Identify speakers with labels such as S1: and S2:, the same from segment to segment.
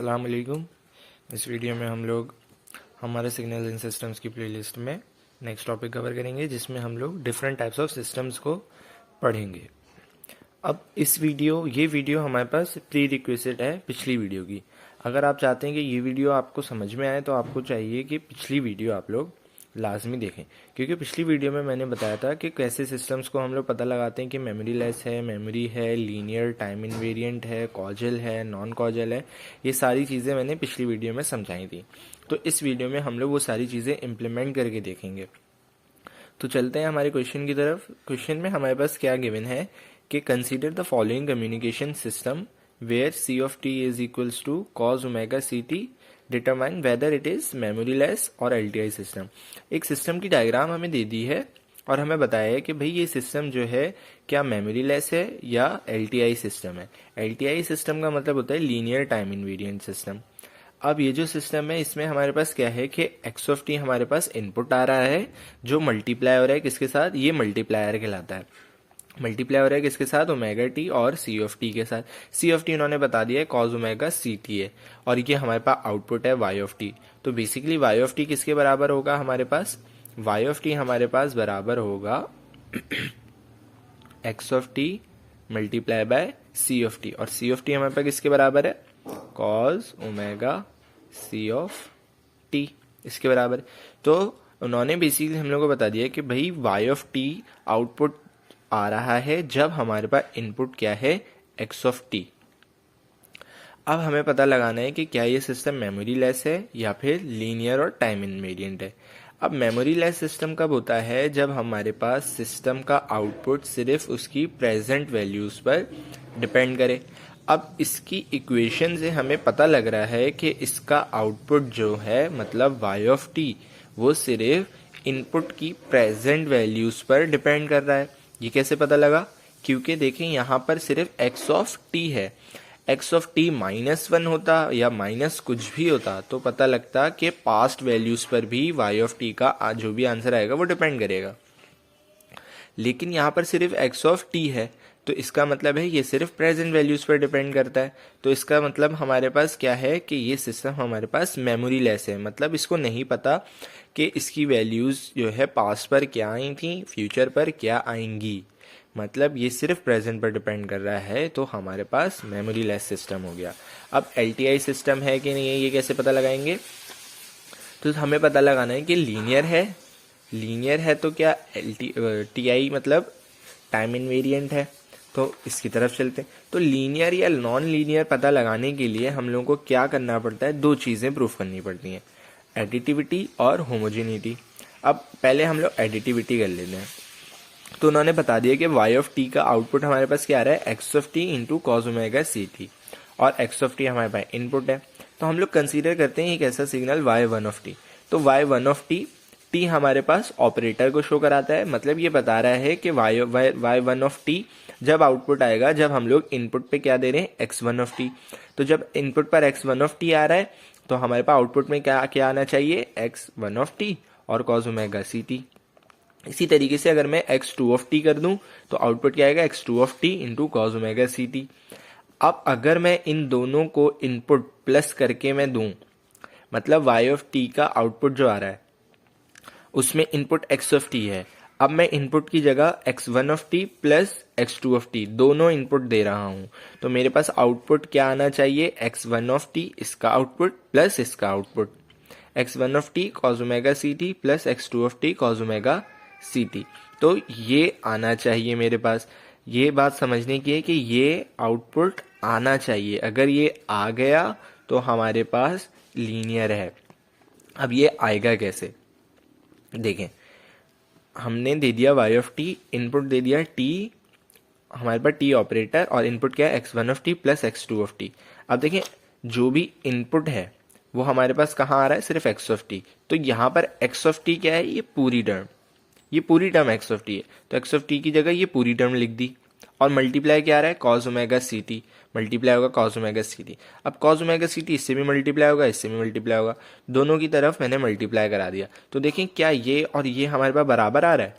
S1: अस्सलाम वालेकुम। इस वीडियो में हम लोग हमारे सिग्नल एंड सिस्टम्स की प्लेलिस्ट में नेक्स्ट टॉपिक कवर करेंगे, जिसमें हम लोग डिफरेंट टाइप्स ऑफ सिस्टम्स को पढ़ेंगे। अब ये वीडियो हमारे पास प्री रिक्विजिट है पिछली वीडियो की। अगर आप चाहते हैं कि ये वीडियो आपको समझ में आए तो आपको चाहिए कि पिछली वीडियो आप लोग लाजमी देखें, क्योंकि पिछली वीडियो में मैंने बताया था कि कैसे सिस्टम्स को हम लोग पता लगाते हैं कि मेमोरी लेस है, मेमोरी है, लीनियर टाइम इनवेरिएंट है, कॉजल है, नॉन कॉजल है। ये सारी चीज़ें मैंने पिछली वीडियो में समझाई थी। तो इस वीडियो में हम लोग वो सारी चीज़ें इम्प्लीमेंट करके देखेंगे। तो चलते हैं हमारे क्वेश्चन की तरफ। क्वेश्चन में हमारे पास क्या गिवन है कि consider the following communication system where c of t is equals to cos omega c t, determine whether it is memory less और एलटीआई सिस्टम। एक सिस्टम की डायग्राम हमें दे दी है और हमें बताया है कि भाई ये सिस्टम जो है क्या मेमोरी लेस है या एलटीआई सिस्टम है। एलटीआई सिस्टम का मतलब होता है लीनियर टाइम इनवेरिएंट सिस्टम। अब ये जो सिस्टम है इसमें हमारे पास क्या है कि एक्स ऑफ टी हमारे पास इनपुट आ रहा है जो मल्टीप्लाई हो रहा है किसके साथ, ये मल्टीप्लायर कहलाता है। मल्टीप्लाई हो रहा है किसके साथ, ओमेगा टी और सी ऑफ टी के साथ। सी ऑफ टी उन्होंने बता दिया है कॉज ओमेगा सी टी है और ये हमारे पास आउटपुट है वाई ऑफ टी। तो बेसिकली वाई ऑफ टी किसके बराबर होगा हमारे पास, वाई ऑफ टी हमारे पास बराबर होगा x of t multiply by c of t, और सी ऑफ टी हमारे पास किसके बराबर है, cos omega c of t, इसके बराबर। तो उन्होंने बेसिकली हम लोग को बता दिया कि भाई वाई ऑफ टी आउटपुट आ रहा है जब हमारे पास इनपुट क्या है, एक्स ऑफ टी। अब हमें पता लगाना है कि क्या ये सिस्टम मेमोरी लेस है या फिर लीनियर और टाइम इनवेरिएंट है। अब मेमोरी लेस सिस्टम कब होता है, जब हमारे पास सिस्टम का आउटपुट सिर्फ उसकी प्रेजेंट वैल्यूज पर डिपेंड करे। अब इसकी इक्वेशन से हमें पता लग रहा है कि इसका आउटपुट जो है मतलब वाई ऑफ टी वो सिर्फ इनपुट की प्रेजेंट वैल्यूज पर डिपेंड कर रहा है। ये कैसे पता लगा, क्योंकि देखें यहाँ पर सिर्फ एक्स ऑफ टी है। एक्स ऑफ टी -1 होता या माइनस कुछ भी होता तो पता लगता कि पास्ट वैल्यूज पर भी वाई ऑफ टी का जो भी आंसर आएगा वो डिपेंड करेगा। लेकिन यहाँ पर सिर्फ एक्स ऑफ टी है तो इसका मतलब है ये सिर्फ प्रेजेंट वैल्यूज पर डिपेंड करता है। तो इसका मतलब हमारे पास क्या है कि ये सिस्टम हमारे पास मेमोरी लेस है, मतलब इसको नहीं पता कि इसकी वैल्यूज जो है पास्ट पर क्या आई थी, फ्यूचर पर क्या आएंगी, मतलब ये सिर्फ प्रेजेंट पर डिपेंड कर रहा है। तो हमारे पास मेमोरी लेस सिस्टम हो गया। अब एलटीआई सिस्टम है कि नहीं है ये कैसे पता लगाएंगे, तो हमें पता लगाना है कि लीनियर है। लीनियर है तो क्या टीआई मतलब टाइम इनवेरिएंट है, तो इसकी तरफ चलते हैं। तो लीनियर या नॉन लीनियर पता लगाने के लिए हम लोगों को क्या करना पड़ता है, दो चीज़ें प्रूफ करनी पड़ती हैं, एडिटिविटी और होमोजेनिटी। अब पहले हम लोग एडिटिविटी कर लेते हैं। तो उन्होंने बता दिया कि वाई ऑफ टी का आउटपुट हमारे पास क्या आ रहा है, x of t into cos omega c t, और एक्स ऑफ टी हमारे पास इनपुट है। तो हम लोग कंसीडर करते हैं एक ऐसा signal Y one of T. तो Y one of T, T हमारे पास ऑपरेटर को शो कराता है, मतलब ये बता रहा है कि वाई वन ऑफ टी जब आउटपुट आएगा जब हम लोग इनपुट पे क्या दे रहे हैं, एक्स वन ऑफ टी। तो जब इनपुट पर एक्स वन ऑफ टी आ रहा है तो हमारे पास आउटपुट में क्या क्या आना चाहिए, एक्स वन ऑफ टी और कॉज ओमेगा सी टी। इसी तरीके से अगर मैं एक्स टू ऑफ टी कर दूं तो आउटपुट क्या आएगा, x two of t into cos omega c t. अब अगर मैं इन दोनों को इनपुट प्लस करके मैं दूं, मतलब वाई ऑफ टी का आउटपुट जो आ रहा है उसमें इनपुट एक्स ऑफ टी है। अब मैं इनपुट की जगह x one of t plus x two of t दोनों इनपुट दे रहा हूं, तो मेरे पास आउटपुट क्या आना चाहिए, एक्स वन ऑफ टी इसका आउटपुट प्लस इसका output, x one of t cos omega c t plus x two of t cos omega c t. तो ये आना चाहिए मेरे पास। ये बात समझने की है कि ये आउटपुट आना चाहिए। अगर ये आ गया तो हमारे पास लीनियर है। अब ये आएगा कैसे, देखें हमने दे दिया वाई ऑफ टी, इनपुट दे दिया टी, हमारे पास टी ऑपरेटर और इनपुट क्या है, x one of t plus x two of T. अब देखें जो भी इनपुट है वो हमारे पास कहाँ आ रहा है, सिर्फ एक्स ऑफ टी। तो यहाँ पर एक्स ऑफ टी क्या है, ये पूरी टर्म एक्स ऑफ टी है, तो एक्स ऑफ टी की जगह ये पूरी टर्म लिख दी। और मल्टीप्लाई क्या आ रहा है, cos omega c t, multiply होगा कॉज ओमेगा सी टी। अब कॉज ओमेगा सी टी इससे भी मल्टीप्लाई होगा, इससे भी मल्टीप्लाई होगा, दोनों की तरफ मैंने मल्टीप्लाई करा दिया। तो देखें क्या ये और ये हमारे पास बराबर आ रहा है,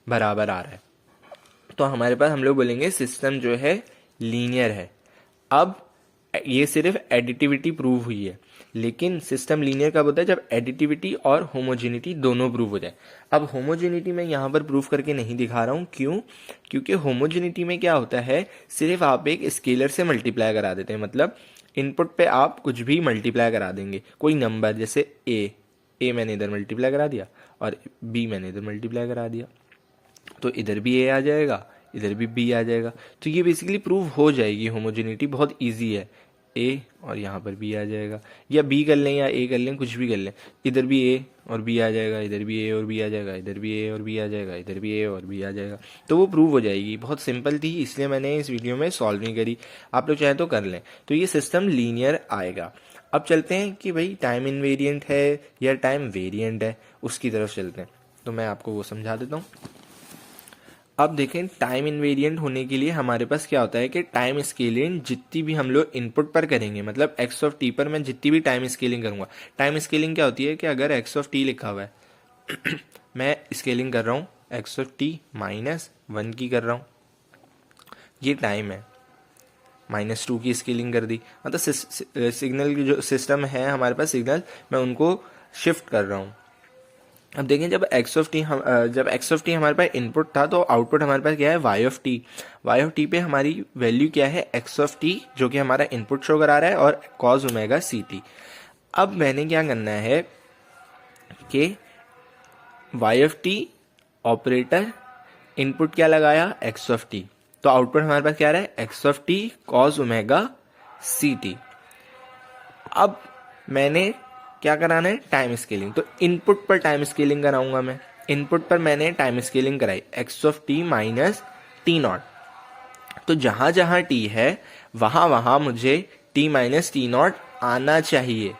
S1: बराबर आ रहा है। तो हमारे पास हम लोग बोलेंगे सिस्टम जो है लीनियर है। अब ये सिर्फ एडिटिविटी प्रूव हुई है, लेकिन सिस्टम लीनियर कब होता है, जब एडिटिविटी और होमोजेनिटी दोनों प्रूव हो जाए। अब होमोजेनिटी मैं यहाँ पर प्रूव करके नहीं दिखा रहा हूँ, क्यों? क्योंकि होमोजेनिटी में क्या होता है, सिर्फ आप एक स्केलर से मल्टीप्लाई करा देते हैं, मतलब इनपुट पे आप कुछ भी मल्टीप्लाई करा देंगे, कोई नंबर, जैसे ए मैंने इधर मल्टीप्लाई करा दिया और बी मैंने इधर मल्टीप्लाई करा दिया, तो इधर भी ए आ जाएगा, इधर भी बी आ जाएगा। तो ये बेसिकली प्रूव हो जाएगी होमोजेनिटी, बहुत इजी है। ए और यहाँ पर बी आ जाएगा, या बी कर लें या ए कर लें, कुछ भी कर लें, इधर भी ए और बी आ जाएगा, इधर भी ए और बी आ जाएगा, इधर भी ए और बी आ जाएगा, इधर भी ए और बी आ जाएगा, तो वो प्रूव हो जाएगी। बहुत सिंपल थी, इसलिए मैंने इस वीडियो में सॉल्व नहीं करी, आप लोग चाहें तो कर लें। तो ये सिस्टम लीनियर आएगा। अब चलते हैं कि भाई टाइम इनवेरिएंट है या टाइम वेरिएंट है, उसकी तरफ चलते हैं। तो मैं आपको वो समझा देता हूँ। अब देखें, टाइम इनवेरिएंट होने के लिए हमारे पास क्या होता है कि टाइम स्केलिंग जितनी भी हम लोग इनपुट पर करेंगे, मतलब एक्स ऑफ टी पर मैं जितनी भी टाइम स्केलिंग करूंगा, टाइम स्केलिंग क्या होती है कि अगर एक्स ऑफ टी लिखा हुआ है मैं स्केलिंग कर रहा हूँ एक्स ऑफ टी -1 की कर रहा हूँ, ये टाइम है, -2 की स्केलिंग कर दी, मतलब सिग्नल की जो सिस्टम है हमारे पास, सिग्नल मैं उनको शिफ्ट कर रहा हूँ। अब देखें, जब एक्स ऑफ टी हमारे पास इनपुट था, तो आउटपुट हमारे पास क्या है, y of t. Y of t पे हमारी वैल्यू क्या है, एक्स ऑफ टी, जो कि हमारा इनपुट शो करा रहा है, और कॉस ओमेगा सी टी। अब मैंने क्या करना है कि y of t operator, input क्या लगाया, एक्स ऑफ टी, तो आउटपुट हमारे पास क्या आ रहा है, x of t cos omega c t. अब मैंने क्या कराना है, टाइम स्केलिंग, तो इनपुट पर टाइम स्केलिंग कराऊंगा मैं। इनपुट पर मैंने टाइम स्केलिंग कराई x of t minus T naught, तो जहां जहां टी है वहां वहां मुझे टी माइनस टी नॉट आना चाहिए।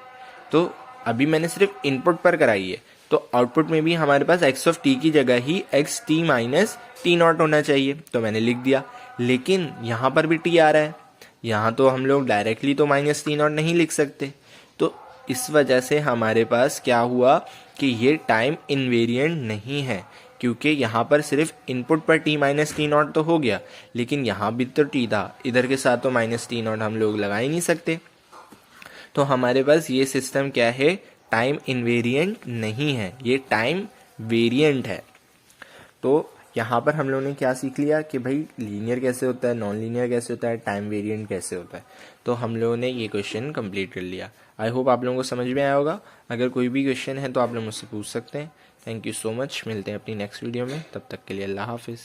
S1: तो अभी मैंने सिर्फ इनपुट पर कराई है, तो आउटपुट में भी हमारे पास एक्स ऑफ टी की जगह ही X T minus T nought होना चाहिए, तो मैंने लिख दिया। लेकिन यहाँ पर भी टी आ रहा है, यहाँ तो हम लोग डायरेक्टली तो माइनस टी नॉट नहीं लिख सकते, तो इस वजह से हमारे पास क्या हुआ कि ये टाइम इनवेरिएंट नहीं है, क्योंकि यहाँ पर सिर्फ इनपुट पर टी माइनस टी नॉट तो हो गया, लेकिन यहाँ भी तो टी था, इधर के साथ तो माइनस टी नॉट हम लोग लगा ही नहीं सकते। तो हमारे पास ये सिस्टम क्या है, टाइम इनवेरिएंट नहीं है, ये टाइम वेरिएंट है। तो यहाँ पर हम लोगों ने क्या सीख लिया कि भाई लीनियर कैसे होता है, नॉन लीनियर कैसे होता है, टाइम वेरिएंट कैसे होता है। तो हम लोगों ने ये क्वेश्चन कंप्लीट कर लिया। आई होप आप लोगों को समझ में आया होगा। अगर कोई भी क्वेश्चन है तो आप लोग मुझसे पूछ सकते हैं। थैंक यू सो मच, मिलते हैं अपनी नेक्स्ट वीडियो में, तब तक के लिए अल्लाह हाफिज़।